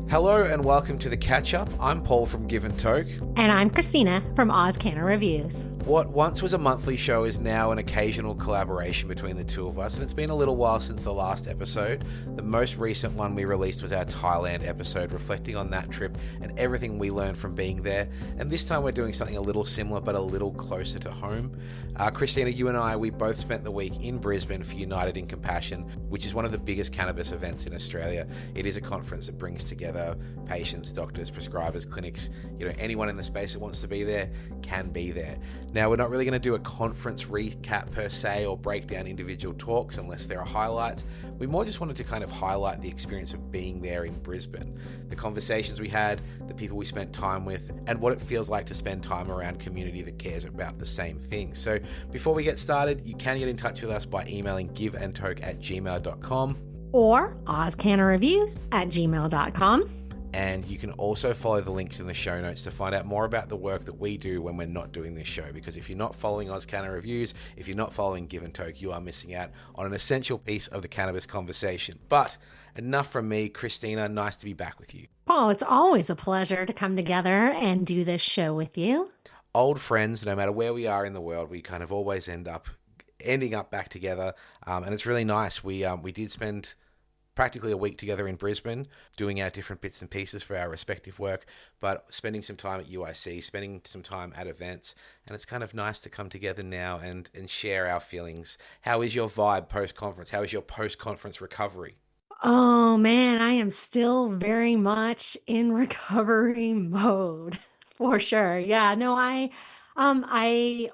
Hello and welcome to the Catch-Up. I'm Paul from Give and Toke. And I'm Christina from AusCannaReviews. What once was a monthly show is now an occasional collaboration between the two of us, and it's been a little while since the last episode. The most recent one we released was our Thailand episode, reflecting on that trip and everything we learned from being there. And this time we're doing something a little similar but a little closer to home. Christina, you and I, we both spent the week in Brisbane for United in Compassion, which is one of the biggest cannabis events in Australia. It is a conference that brings together patients, doctors, prescribers, clinics, anyone in the space that wants to be there can be there. Now, we're not really going to do a conference recap per se or break down individual talks unless there are highlights. We more just wanted to kind of highlight the experience of being there in Brisbane, the conversations we had, the people we spent time with, and what it feels like to spend time around community that cares about the same thing. So before we get started, you can get in touch with us by emailing giveandtoke@gmail.com or AusCannaReviews@gmail.com. And you can also follow the links in the show notes to find out more about the work that we do when we're not doing this show. Because if you're not following AusCannaReviews, if you're not following Give and Toke, you are missing out on an essential piece of the cannabis conversation. But enough from me. Christina, nice to be back with you. Paul, it's always a pleasure to come together and do this show with you. Old friends, no matter where we are in the world, we kind of always ending up back together. And it's really nice. We did spend practically a week together in Brisbane, doing our different bits and pieces for our respective work, but spending some time at UIC, spending some time at events, and it's kind of nice to come together now and share our feelings. How is your vibe post-conference? How is your post-conference recovery? Oh man, I am still very much in recovery mode for sure. Yeah, no, I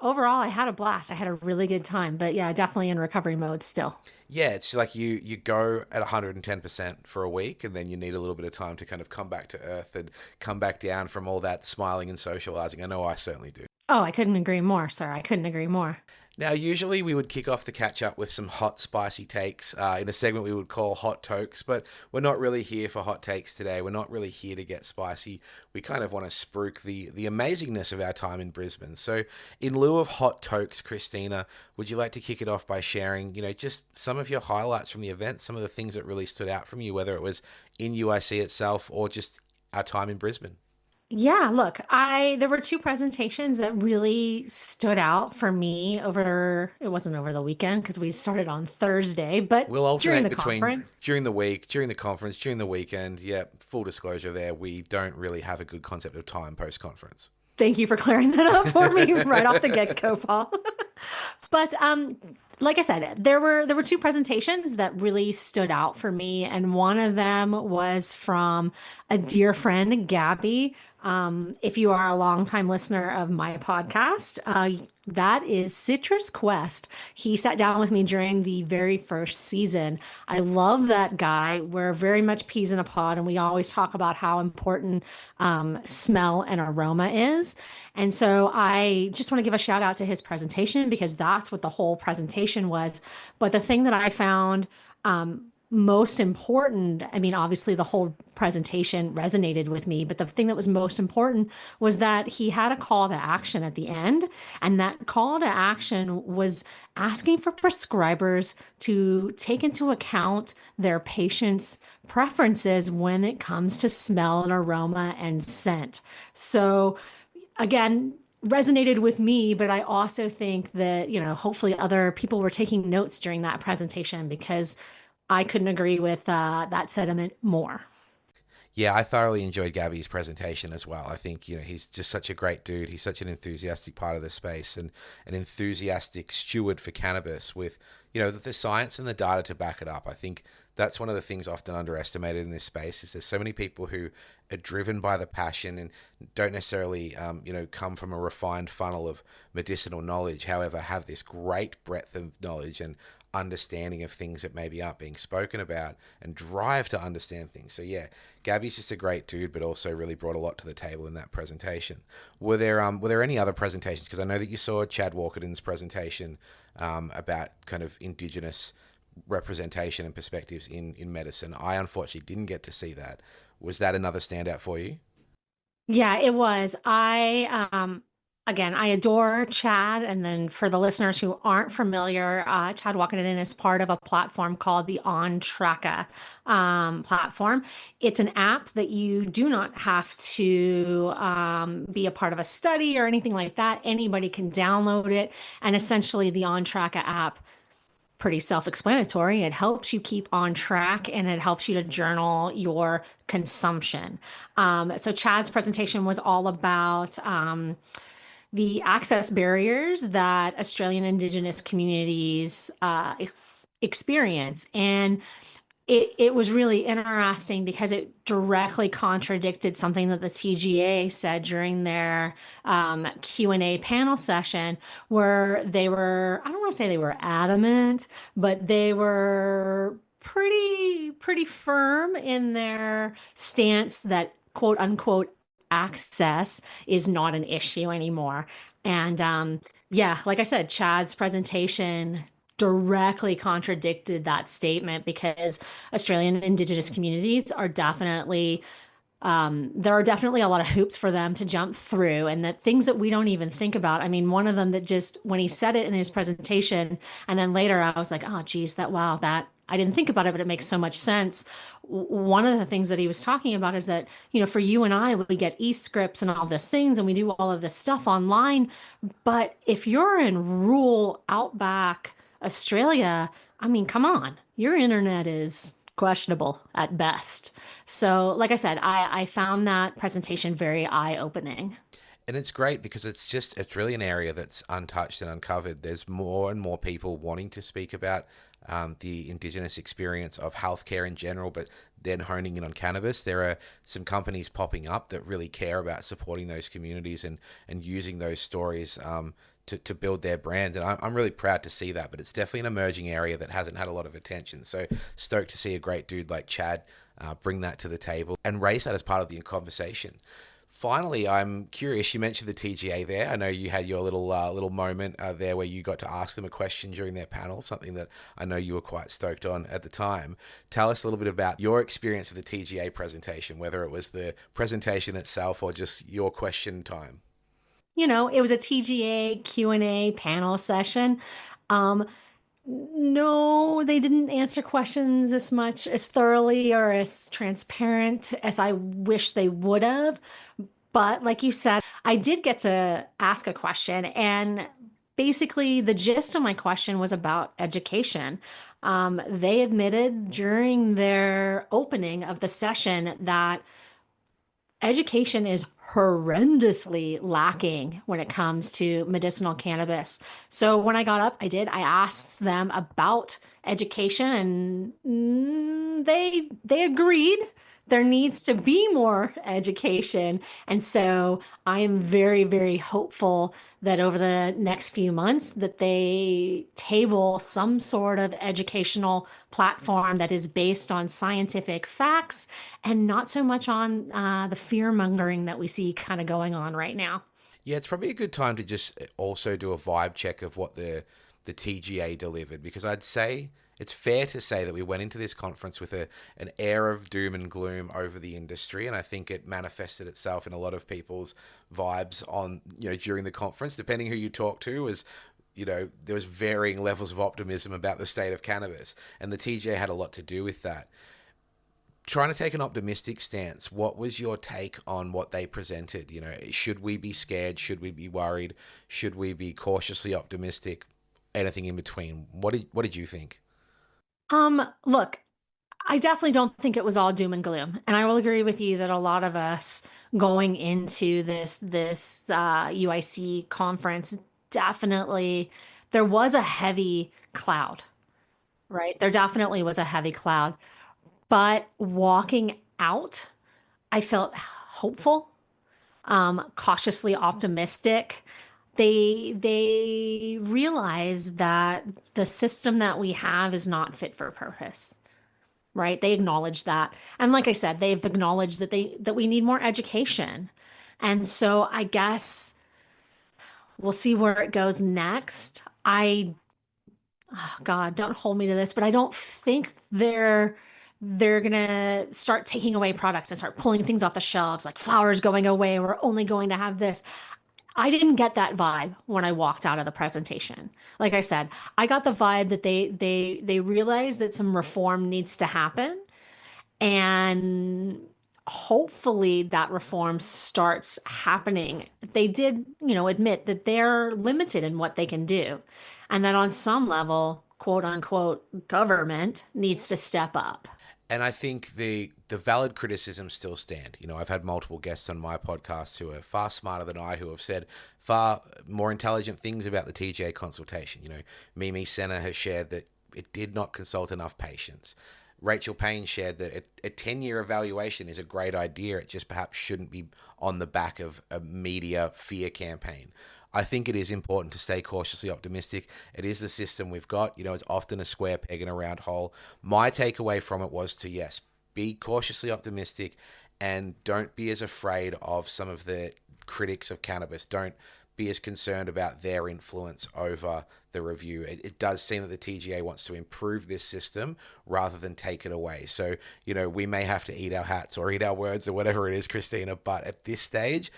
overall I had a blast. I had a really good time, but yeah, definitely in recovery mode still. Yeah, it's like you go at 110% for a week, and then you need a little bit of time to kind of come back to earth and come back down from all that smiling and socializing. I know I certainly do. Oh, I couldn't agree more, sir. I couldn't agree more. Now, usually we would kick off the catch-up with some hot, spicy takes in a segment we would call Hot Tokes, but we're not really here for hot takes today. We're not really here to get spicy. We kind of want to spruik the amazingness of our time in Brisbane. So in lieu of Hot Tokes, Christina, would you like to kick it off by sharing, just some of your highlights from the event, some of the things that really stood out from you, whether it was in UIC itself or just our time in Brisbane? Yeah, look, there were two presentations that really stood out for me it wasn't over the weekend because we started on Thursday, but We'll during alternate the between conference. during the week, during the conference, during the weekend. Yeah, full disclosure there, we don't really have a good concept of time post-conference. Thank you for clearing that up for me right off the get-go, Paul. But like I said, there were two presentations that really stood out for me, and one of them was from a dear friend, Gabby. If you are a longtime listener of my podcast, that is Citrus Quest. He sat down with me during the very first season. I love that guy. We're very much peas in a pod, and we always talk about how important smell and aroma is. And so I just want to give a shout out to his presentation because that's what the whole presentation was. But the thing that I found most important, I mean, obviously the whole presentation resonated with me, but the thing that was most important was that he had a call to action at the end. And that call to action was asking for prescribers to take into account their patients' preferences when it comes to smell and aroma and scent. So again, resonated with me, but I also think that, hopefully other people were taking notes during that presentation because I couldn't agree with that sentiment more. Yeah, I thoroughly enjoyed Gabby's presentation as well. I think, he's just such a great dude. He's such an enthusiastic part of the space and an enthusiastic steward for cannabis with, the science and the data to back it up. I think that's one of the things often underestimated in this space is there's so many people who are driven by the passion and don't necessarily, come from a refined funnel of medicinal knowledge, however, have this great breadth of knowledge and understanding of things that maybe aren't being spoken about and drive to understand things. So yeah, Gabby's just a great dude, but also really brought a lot to the table in that presentation. Were there any other presentations? Because I know that you saw Chad Walkaden's presentation about kind of Indigenous representation and perspectives in medicine. I unfortunately didn't get to see that. Was that another standout for you? Yeah, it was. again, I adore Chad. And then for the listeners who aren't familiar, Chad Walkaden is part of a platform called the On Tracka platform. It's an app that you do not have to be a part of a study or anything like that. Anybody can download it. And essentially, the On Tracka app, pretty self-explanatory. It helps you keep on track and it helps you to journal your consumption. So Chad's presentation was all about the access barriers that Australian Indigenous communities experience. And it was really interesting because it directly contradicted something that the TGA said during their Q&A panel session, where they were, I don't want to say they were adamant, but they were pretty firm in their stance that quote unquote access is not an issue anymore. And yeah, like I said, Chad's presentation directly contradicted that statement because Australian Indigenous communities are definitely there are definitely a lot of hoops for them to jump through, and that things that we don't even think about. I mean, one of them that just when he said it in his presentation, and then later I was like, oh, geez, that I didn't think about it, but it makes so much sense. One of the things that he was talking about is that, you know, for you and I, we get e-scripts and all these things, and we do all of this stuff online. But if you're in rural outback Australia, I mean, come on, your internet is questionable at best. So, like I said, I found that presentation very eye-opening. And it's great because it's really an area that's untouched and uncovered. There's more and more people wanting to speak about the Indigenous experience of healthcare in general, but then honing in on cannabis. There are some companies popping up that really care about supporting those communities and using those stories to build their brand. And I'm really proud to see that, but it's definitely an emerging area that hasn't had a lot of attention. So stoked to see a great dude like Chad bring that to the table and raise that as part of the conversation. Finally, I'm curious. You mentioned the TGA there. I know you had your little moment there where you got to ask them a question during their panel, something that I know you were quite stoked on at the time. Tell us a little bit about your experience of the TGA presentation, whether it was the presentation itself or just your question time. You know, it was a TGA Q&A panel session. Um, no, they didn't answer questions as much as thoroughly or as transparent as I wish they would have. But like you said, I did get to ask a question, and basically the gist of my question was about education. They admitted during their opening of the session that education is horrendously lacking when it comes to medicinal cannabis. So when I got up, I asked them about education, and they agreed there needs to be more education. And so I am very hopeful that over the next few months that they table some sort of educational platform that is based on scientific facts and not so much on the fear mongering that we see kind of going on right now. Yeah, it's probably a good time to just also do a vibe check of what the TGA delivered, because I'd say it's fair to say that we went into this conference with an air of doom and gloom over the industry, and I think it manifested itself in a lot of people's vibes on, you know, during the conference. Depending who you talk to, was, you know, there was varying levels of optimism about the state of cannabis, and the TGA had a lot to do with that. Trying to take an optimistic stance, what was your take on what they presented? You know, should we be scared? Should we be worried? Should we be cautiously optimistic? Anything in between? What did you think? Look, I definitely don't think it was all doom and gloom. And I will agree with you that a lot of us going into this UIC conference, definitely there was a heavy cloud, right? There definitely was a heavy cloud. But walking out, I felt hopeful, cautiously optimistic. They realize that the system that we have is not fit for purpose, right? They acknowledge that. And like I said, they've acknowledged that we need more education. And so I guess we'll see where it goes next. Oh God, don't hold me to this, but I don't think they're gonna start taking away products and start pulling things off the shelves, like flowers going away. We're only going to have this. I didn't get that vibe when I walked out of the presentation. Like I said, I got the vibe that they realized that some reform needs to happen, and hopefully that reform starts happening. They did, admit that they're limited in what they can do, and that on some level, quote unquote, government needs to step up. And I think the valid criticisms still stand. I've had multiple guests on my podcast who are far smarter than I, who have said far more intelligent things about the TGA consultation. Mimi Senna has shared that it did not consult enough patients. Rachel Payne shared that a 10-year evaluation is a great idea. It just perhaps shouldn't be on the back of a media fear campaign. I think it is important to stay cautiously optimistic. It is the system we've got. It's often a square peg in a round hole. My takeaway from it was to, yes, be cautiously optimistic and don't be as afraid of some of the critics of cannabis. Don't be as concerned about their influence over the review. It does seem that the TGA wants to improve this system rather than take it away. So, we may have to eat our hats or eat our words or whatever it is, Christina, but at this stage,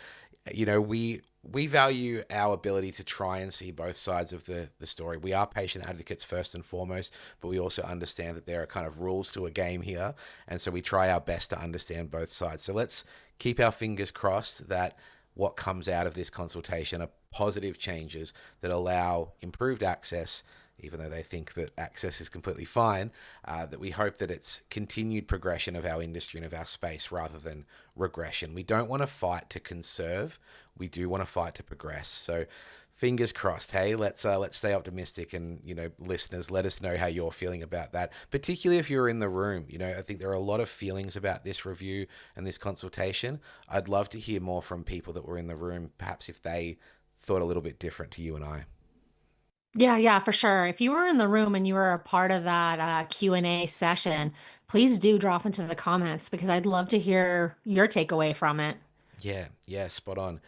we value our ability to try and see both sides of the story. We are patient advocates first and foremost, but we also understand that there are kind of rules to a game here. And so we try our best to understand both sides. So let's keep our fingers crossed that what comes out of this consultation are positive changes that allow improved access, even though they think that access is completely fine, that we hope that it's continued progression of our industry and of our space rather than regression. We don't want to fight to conserve. We do want to fight to progress. So fingers crossed. Hey, let's stay optimistic, and listeners, let us know how you're feeling about that, particularly if you're in the room. I think there are a lot of feelings about this review and this consultation. I'd love to hear more from people that were in the room, perhaps if they thought a little bit different to you and I. Yeah, for sure. If you were in the room and you were a part of that Q&A session, please do drop into the comments because I'd love to hear your takeaway from it. Yeah, spot on.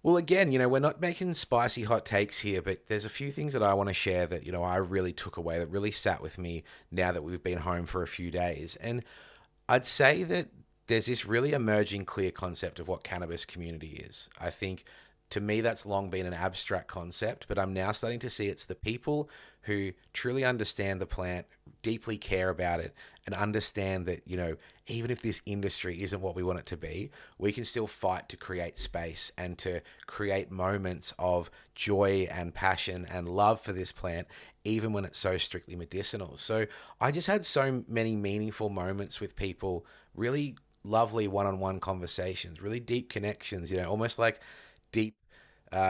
Well, again, we're not making spicy hot takes here, but there's a few things that I want to share that, I really took away, that really sat with me now that we've been home for a few days. And I'd say that there's this really emerging clear concept of what cannabis community is. I think to me, that's long been an abstract concept, but I'm now starting to see it's the people who truly understand the plant, deeply care about it, and understand that, even if this industry isn't what we want it to be, we can still fight to create space and to create moments of joy and passion and love for this plant, even when it's so strictly medicinal. So I just had so many meaningful moments with people, really lovely one-on-one conversations, really deep connections, almost like deep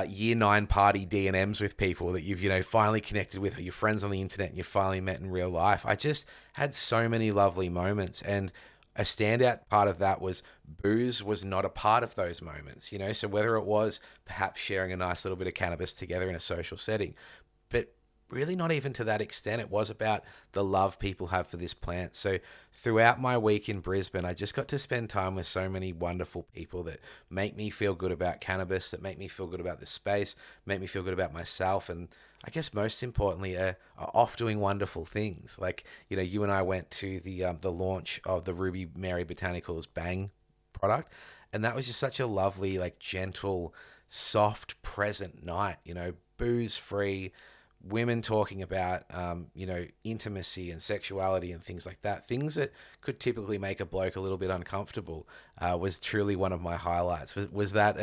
year 9 party D&Ms with people that you've, finally connected with, or your friends on the internet and you finally met in real life. I just had so many lovely moments, and a standout part of that was booze was not a part of those moments, so whether it was perhaps sharing a nice little bit of cannabis together in a social setting, but really not even to that extent. It was about the love people have for this plant. So throughout my week in Brisbane, I just got to spend time with so many wonderful people that make me feel good about cannabis, that make me feel good about the space, make me feel good about myself, and I guess most importantly are off doing wonderful things. Like, you and I went to the launch of the Ruby Mary Botanicals Bang product, and that was just such a lovely, like, gentle, soft, present night, booze free, women talking about, intimacy and sexuality and things like that. Things that could typically make a bloke a little bit uncomfortable was truly one of my highlights. Was that,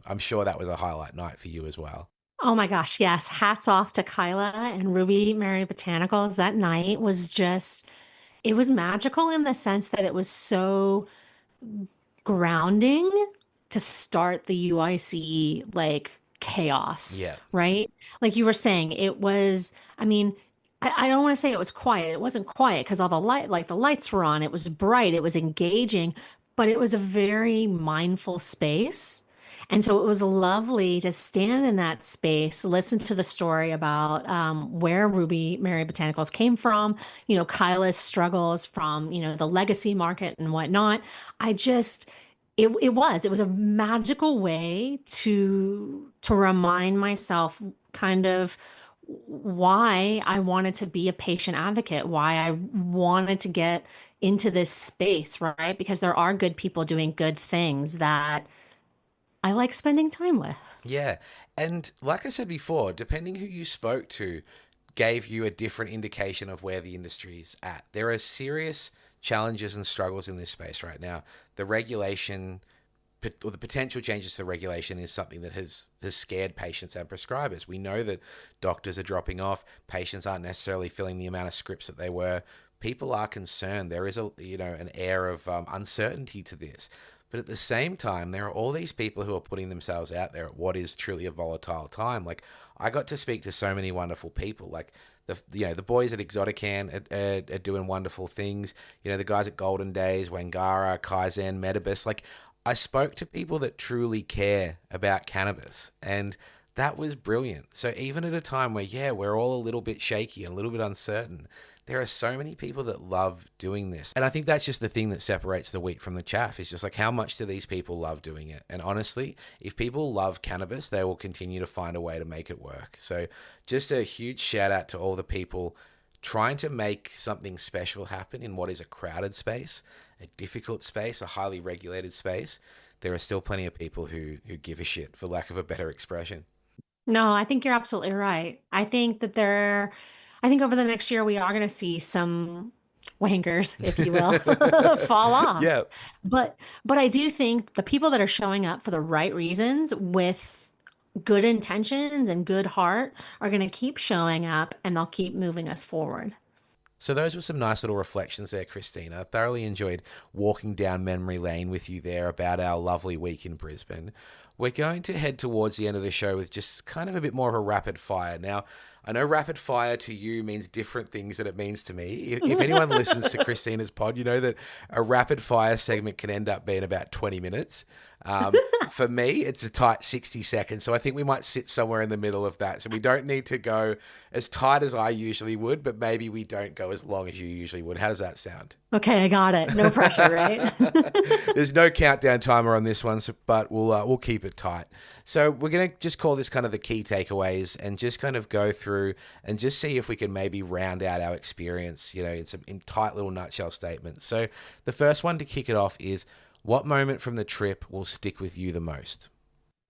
I'm sure that was a highlight night for you as well. Oh my gosh, yes. Hats off to Kyla and Ruby Mary Botanicals. That night was just, it was magical in the sense that it was so grounding to start the UIC like chaos, Yeah. right? Like you were saying, it was, I mean, I don't want to say it was quiet. It wasn't quiet because all the like the lights were on. It was bright, it was engaging, but it was a very mindful space. And so it was lovely to stand in that space, listen to the story about where Ruby Mary Botanicals came from, Kyla's struggles from, the legacy market and whatnot. I just, it was a magical way to remind myself kind of why I wanted to be a patient advocate, why I wanted to get into this space, right? Because there are good people doing good things that I like spending time with. Yeah. And like I said before, depending who you spoke to gave you a different indication of where the industry is at. There are serious challenges and struggles in this space right now. The regulation or the potential changes to the regulation is something that has scared patients and prescribers. We know that doctors are dropping off, patients aren't necessarily filling the amount of scripts that they were. People are concerned. There is an air of uncertainty to this. But at the same time, there are all these people who are putting themselves out there at what is truly a volatile time. Like, I got to speak to so many wonderful people. Like, the boys at Exotican are doing wonderful things. The guys at Golden Days, Wangara, Kaizen, Metabus. Like, I spoke to people that truly care about cannabis, and that was brilliant. So even at a time where, yeah, we're all a little bit shaky and a little bit uncertain, there are so many people that love doing this. And I think that's just the thing that separates the wheat from the chaff, is just like, how much do these people love doing it? And honestly, if people love cannabis, they will continue to find a way to make it work. So just a huge shout out to all the people trying to make something special happen in what is a crowded space, a difficult space, a highly regulated space. There are still plenty of people who give a shit, for lack of a better expression. No, I think you're absolutely right. I think over the next year we are going to see some wankers, if you will, fall off. Yeah. But I do think the people that are showing up for the right reasons with good intentions and good heart are going to keep showing up, and they'll keep moving us forward. So those were some nice little reflections there, Christina. I thoroughly enjoyed walking down memory lane with you there about our lovely week in Brisbane. We're going to head towards the end of the show with just kind of a bit more of a rapid fire. Now, I know rapid fire to you means different things than it means to me. If anyone listens to Christina's pod, you know that a rapid fire segment can end up being about 20 minutes. For me, it's a tight 60 seconds. So I think we might sit somewhere in the middle of that. So we don't need to go as tight as I usually would, but maybe we don't go as long as you usually would. How does that sound? Okay, I got it. No pressure, right? There's no countdown timer on this one, but we'll keep it tight. So we're going to just call this kind of the key takeaways and just kind of go through and just see if we can maybe round out our experience, in tight little nutshell statements. So the first one to kick it off is, what moment from the trip will stick with you the most?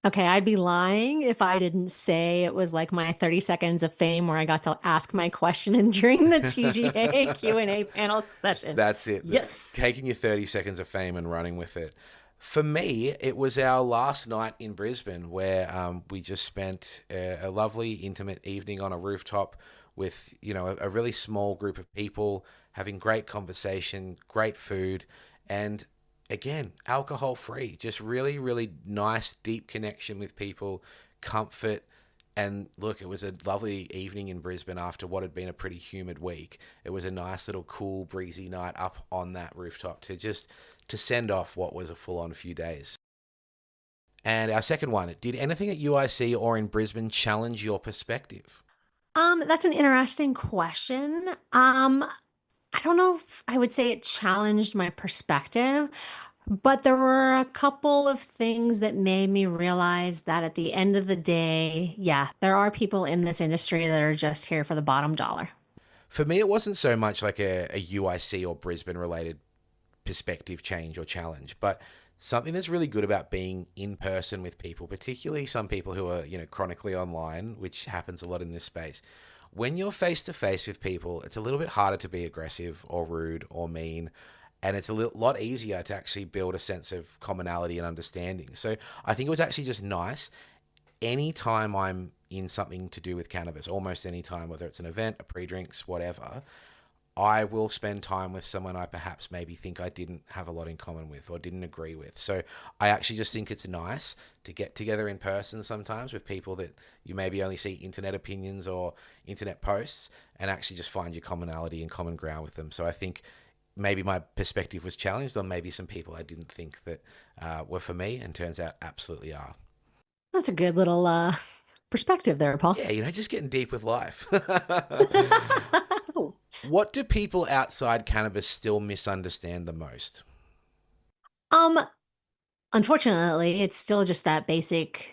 Okay, I'd be lying if I didn't say it was like my 30 seconds of fame where I got to ask my question and during the TGA Q&A panel session. That's it. Yes. Taking your 30 seconds of fame and running with it. For me, it was our last night in Brisbane where we just spent a lovely, intimate evening on a rooftop with, a really small group of people having great conversation, great food, and again, alcohol free, just really, really nice, deep connection with people, comfort. And look, it was a lovely evening in Brisbane after what had been a pretty humid week. It was a nice little cool, breezy night up on that rooftop to send off what was a full on few days. And our second one, did anything at UIC or in Brisbane challenge your perspective? That's an interesting question. I don't know if I would say it challenged my perspective, but there were a couple of things that made me realize that at the end of the day, yeah, there are people in this industry that are just here for the bottom dollar. For me, it wasn't so much like a UIC or Brisbane related perspective change or challenge, but something that's really good about being in person with people, particularly some people who are, chronically online, which happens a lot in this space. When you're face to face with people, it's a little bit harder to be aggressive or rude or mean, and it's a lot easier to actually build a sense of commonality and understanding. So I think it was actually just nice. Anytime I'm in something to do with cannabis, almost any time, whether it's an event, a pre-drinks, whatever, I will spend time with someone I perhaps maybe think I didn't have a lot in common with or didn't agree with. So I actually just think it's nice to get together in person sometimes with people that you maybe only see internet opinions or internet posts, and actually just find your commonality and common ground with them. So I think maybe my perspective was challenged on maybe some people I didn't think that were for me, and turns out absolutely are. That's a good little perspective there, Paul. Yeah, just getting deep with life. What do people outside cannabis still misunderstand the most? Um, Unfortunately, it's still just that basic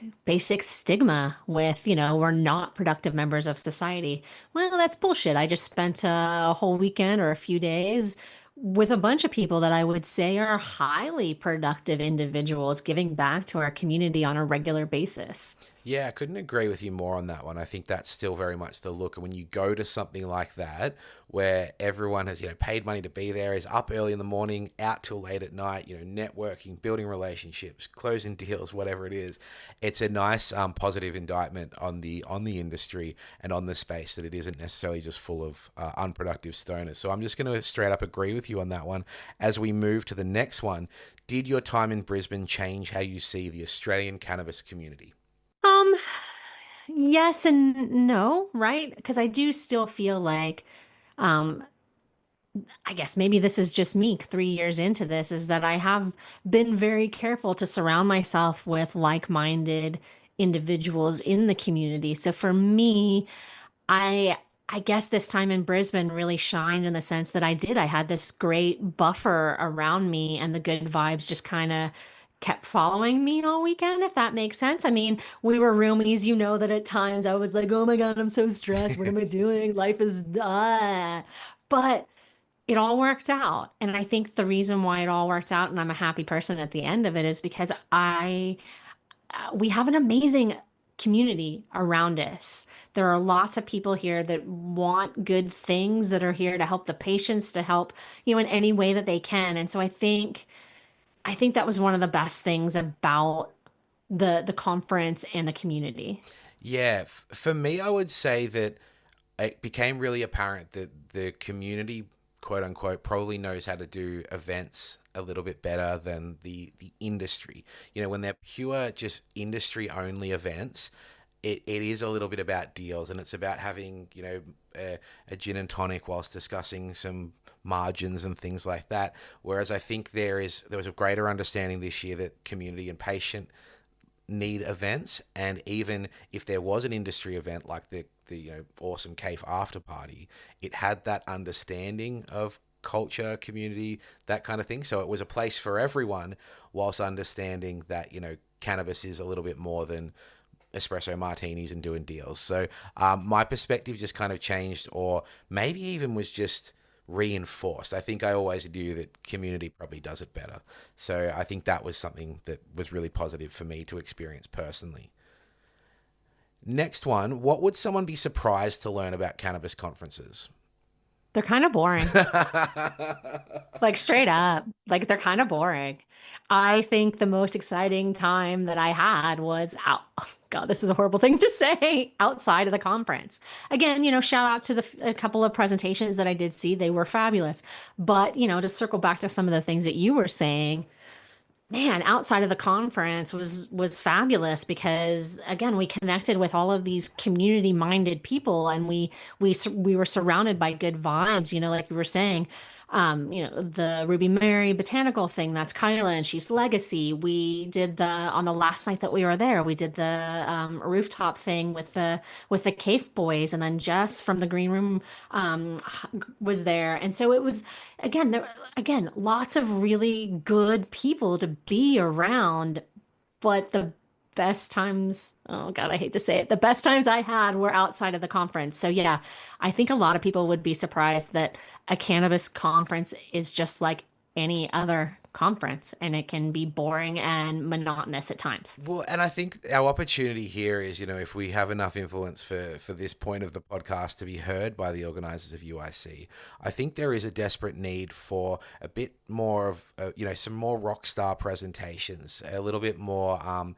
stigma with, we're not productive members of society. Well, that's bullshit. I just spent a whole weekend or a few days with a bunch of people that I would say are highly productive individuals giving back to our community on a regular basis. Yeah, I couldn't agree with you more on that one. I think that's still very much the look. And when you go to something like that, where everyone has, paid money to be there, is up early in the morning, out till late at night, networking, building relationships, closing deals, whatever it is, it's a nice positive indictment on the industry and on the space, that it isn't necessarily just full of unproductive stoners. So I'm just going to straight up agree with you on that one. As we move to the next one, did your time in Brisbane change how you see the Australian cannabis community? Um, yes and no, right? Because I do still feel like, um, I guess maybe this is just me 3 years into this, is that I have been very careful to surround myself with like-minded individuals in the community. So for me, I I guess this time in Brisbane really shined in the sense that I had this great buffer around me, and the good vibes just kind of kept following me all weekend, if that makes sense. I mean, we were roomies, you know that at times I was like, "Oh my God, I'm so stressed. What am I doing? Life is But it all worked out. And I think the reason why it all worked out and I'm a happy person at the end of it is because I we have an amazing community around us. There are lots of people here that want good things, that are here to help the patients, to help, in any way that they can. And so I think that was one of the best things about the conference and the community. Yeah, for me, I would say that it became really apparent that the community, quote unquote, probably knows how to do events a little bit better than the industry. When they're pure just industry only events, it is a little bit about deals, and it's about having, a gin and tonic whilst discussing some margins and things like that. Whereas I think there was a greater understanding this year that community and patient need events, and even if there was an industry event like the awesome cave after party, it had that understanding of culture, community, that kind of thing. So it was a place for everyone, whilst understanding that cannabis is a little bit more than espresso martinis and doing deals. So my perspective just kind of changed, or maybe even was just reinforced. I think I always knew that community probably does it better. So I think that was something that was really positive for me to experience personally. Next one, what would someone be surprised to learn about cannabis conferences? They're kind of boring. Like straight up, like they're kind of boring. I think the most exciting time that I had was out. God, this is a horrible thing to say, outside of the conference. Again, shout out to a couple of presentations that I did see. They were fabulous. But, to circle back to some of the things that you were saying, man, outside of the conference was fabulous, because again, we connected with all of these community minded people, and we were surrounded by good vibes, like you were saying. The Ruby Mary botanical thing, that's Kyla, and she's legacy. We did on the last night that we were there, we did the rooftop thing with the Cave Boys, and then Jess from the green room was there. And so it was, again, lots of really good people to be around. But the best times, oh God, I hate to say it, the best times I had were outside of the conference. So yeah, I think a lot of people would be surprised that a cannabis conference is just like any other conference, and it can be boring and monotonous at times. Well, and I think our opportunity here is, if we have enough influence for this point of the podcast to be heard by the organizers of UIC, I think there is a desperate need for a bit more of, some more rock star presentations, a little bit more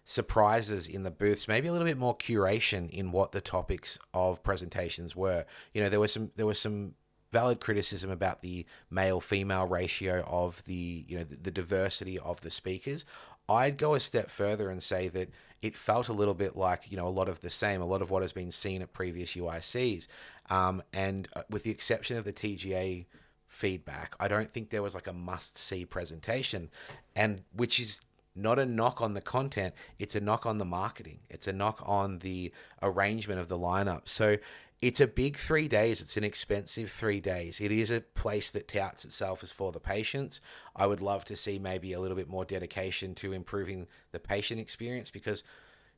surprises in the booths, maybe a little bit more curation in what the topics of presentations were. There was some valid criticism about the male female ratio of the diversity of the speakers. I'd go a step further and say that it felt a little bit like, a lot of the same, a lot of what has been seen at previous UICs. And with the exception of the TGA feedback, I don't think there was like a must see presentation, and which is not a knock on the content, it's a knock on the marketing. It's a knock on the arrangement of the lineup. So it's a big 3 days. It's an expensive 3 days. It is a place that touts itself as for the patients. I would love to see maybe a little bit more dedication to improving the patient experience, because,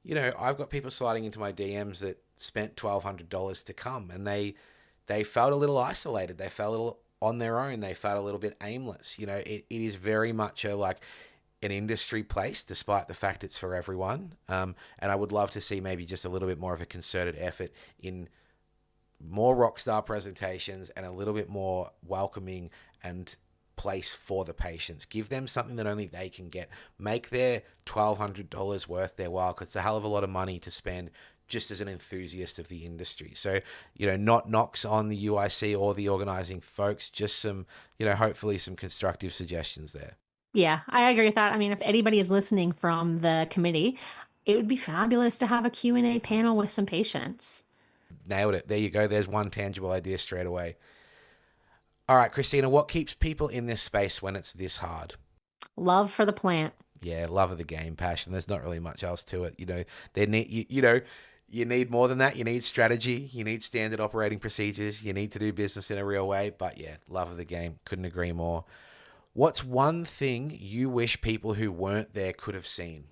I've got people sliding into my DMs that spent $1,200 to come, and they felt a little isolated. They felt on their own, they felt a little bit aimless. It is very much an industry place, despite the fact it's for everyone. And I would love to see maybe just a little bit more of a concerted effort in more rock star presentations and a little bit more welcoming and place for the patients. Give them something that only they can get. Make their $1,200 worth their while, because it's a hell of a lot of money to spend just as an enthusiast of the industry. So, not knocks on the UIC or the organizing folks, just some, hopefully some constructive suggestions there. Yeah, I agree with that. I mean, if anybody is listening from the committee, it would be fabulous to have a Q&A panel with some patients. Nailed it. There you go. There's one tangible idea straight away. All right, Christina, what keeps people in this space when it's this hard? Love for the plant. Yeah, love of the game, passion. There's not really much else to it. You need more than that. You need strategy. You need standard operating procedures. You need to do business in a real way. But yeah, love of the game. Couldn't agree more. What's one thing you wish people who weren't there could have seen?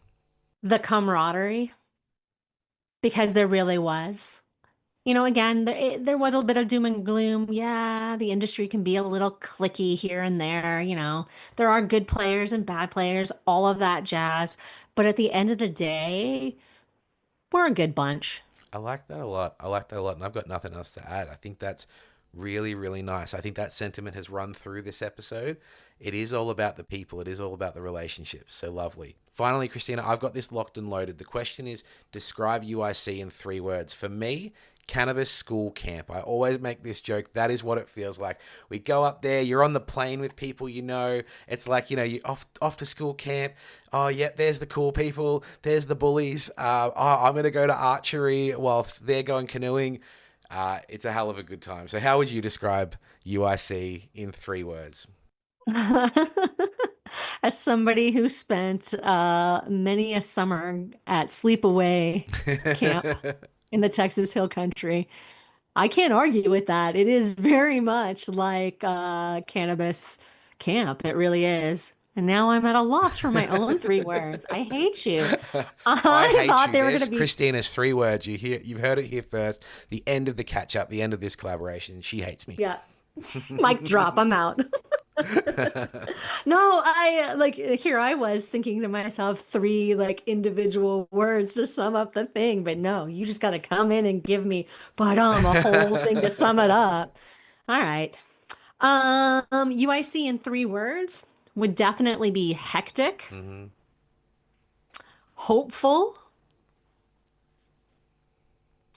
The camaraderie, because there really was. Again, there was a bit of doom and gloom. Yeah, the industry can be a little cliquey here and there. There are good players and bad players, all of that jazz. But at the end of the day, we're a good bunch. I like that a lot. And I've got nothing else to add. I think that's really, really nice. I think that sentiment has run through this episode. It is all about the people. It is all about the relationships. So lovely. Finally, Christina, I've got this locked and loaded. The question is, describe UIC in 3 words. For me, cannabis school camp. I always make this joke. That is what it feels like. We go up there. You're on the plane with people. It's like, you're off to school camp. Oh, yep, there's the cool people. There's the bullies. I'm going to go to archery whilst they're going canoeing. It's a hell of a good time. So how would you describe UIC in 3 words? As somebody who spent many a summer at sleepaway camp in the Texas Hill Country, I can't argue with that. It is very much like cannabis camp. It really is. And now I'm at a loss for my own 3 words. I hate you. I hate thought you. they were going to be Christina's 3 words. You've heard it here first. The end of the catch up. The end of this collaboration. She hates me. Yeah. Mic drop. I'm out. No, here I was thinking to myself 3 individual words to sum up the thing, but no, you just got to come in and give me a whole thing to sum it up. All right. UIC in 3 words would definitely be hectic, hopeful,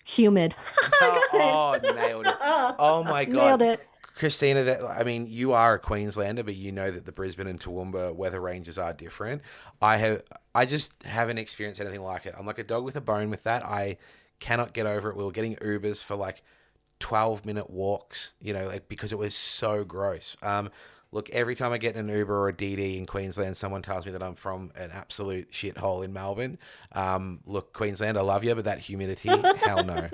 humid. Nailed it. Oh my God. Nailed it. Christina, you are a Queenslander, but you know that the Brisbane and Toowoomba weather ranges are different. I just haven't experienced anything like it. I'm like a dog with a bone with that. I cannot get over it. We were getting Ubers for 12-minute walks, because it was so gross. Look, every time I get in an Uber or a DD in Queensland, someone tells me that I'm from an absolute shithole in Melbourne. Look, Queensland, I love you, but that humidity, hell no.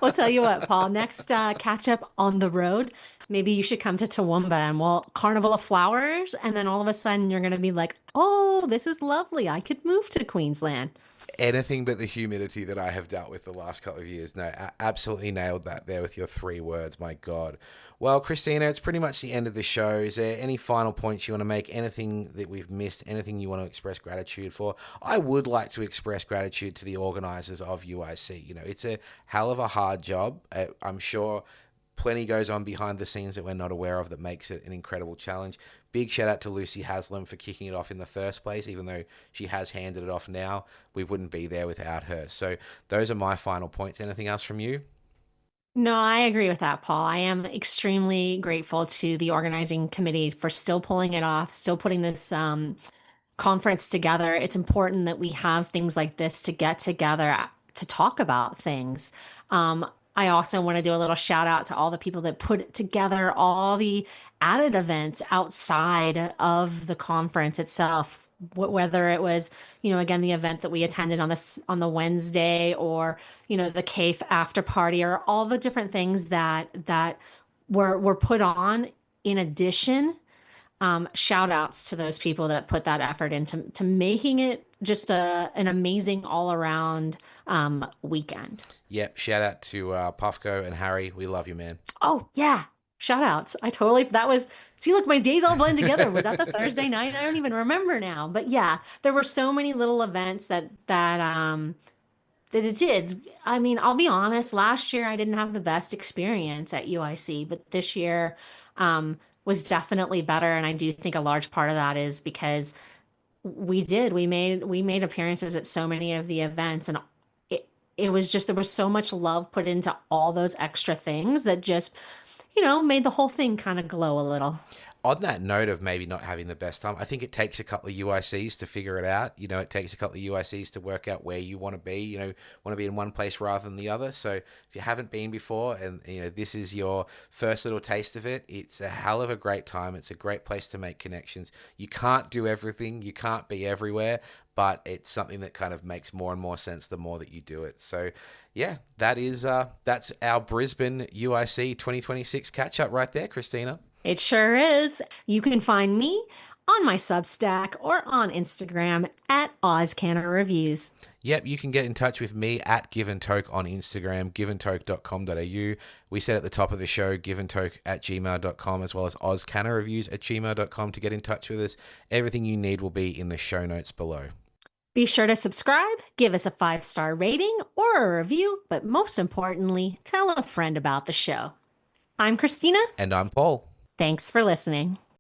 I'll tell you what, Paul, next catch up on the road, maybe you should come to Toowoomba and we'll Carnival of Flowers. And then all of a sudden you're going to be like, oh, this is lovely. I could move to Queensland. Anything but the humidity that I have dealt with the last couple of years. No, absolutely nailed that there with your 3 words. My God. Well, Christina, it's pretty much the end of the show. Is there any final points you want to make? Anything that we've missed? Anything you want to express gratitude for? I would like to express gratitude to the organizers of UIC. It's a hell of a hard job. I'm sure plenty goes on behind the scenes that we're not aware of that makes it an incredible challenge. Big shout out to Lucy Haslam for kicking it off in the first place. Even though she has handed it off now, we wouldn't be there without her. So those are my final points. Anything else from you? No, I agree with that, Paul. I am extremely grateful to the organizing committee for still pulling it off, still putting this conference together. It's important that we have things like this to get together to talk about things. I also want to do a little shout out to all the people that put together all the added events outside of the conference itself. Whether it was, again, the event that we attended on the Wednesday, or the CAFE after party, or all the different things that were put on in addition. Shout outs to those people that put that effort into making it just an amazing all around weekend. Yep. Shout out to Puffco and Harry. We love you, man. Oh yeah. Shout outs. See, look, my days all blend together. Was that the Thursday night? I don't even remember now. But yeah, there were so many little events that it did. I mean, I'll be honest, last year I didn't have the best experience at UIC, but this year was definitely better. And I do think a large part of that is because we made appearances at so many of the events, and it was just, there was so much love put into all those extra things that just, made the whole thing kind of glow a little. On that note of maybe not having the best time, I think it takes a couple of UICs to figure it out. It takes a couple of UICs to work out where you want to be. Want to be in one place rather than the other. So if you haven't been before and, this is your first little taste of it, it's a hell of a great time. It's a great place to make connections. You can't do everything. You can't be everywhere, but it's something that kind of makes more and more sense the more that you do it. So yeah, that's our Brisbane UIC 2026 catch up right there, Christina. It sure is. You can find me on my Substack or on Instagram at AusCannaReviews. Yep, you can get in touch with me at GivenToke on Instagram, giventoke.com.au. We said at the top of the show, giventoke@gmail.com, as well as AusCannaReviews@gmail.com to get in touch with us. Everything you need will be in the show notes below. Be sure to subscribe, give us a 5-star rating or a review, but most importantly, tell a friend about the show. I'm Christina. And I'm Paul. Thanks for listening.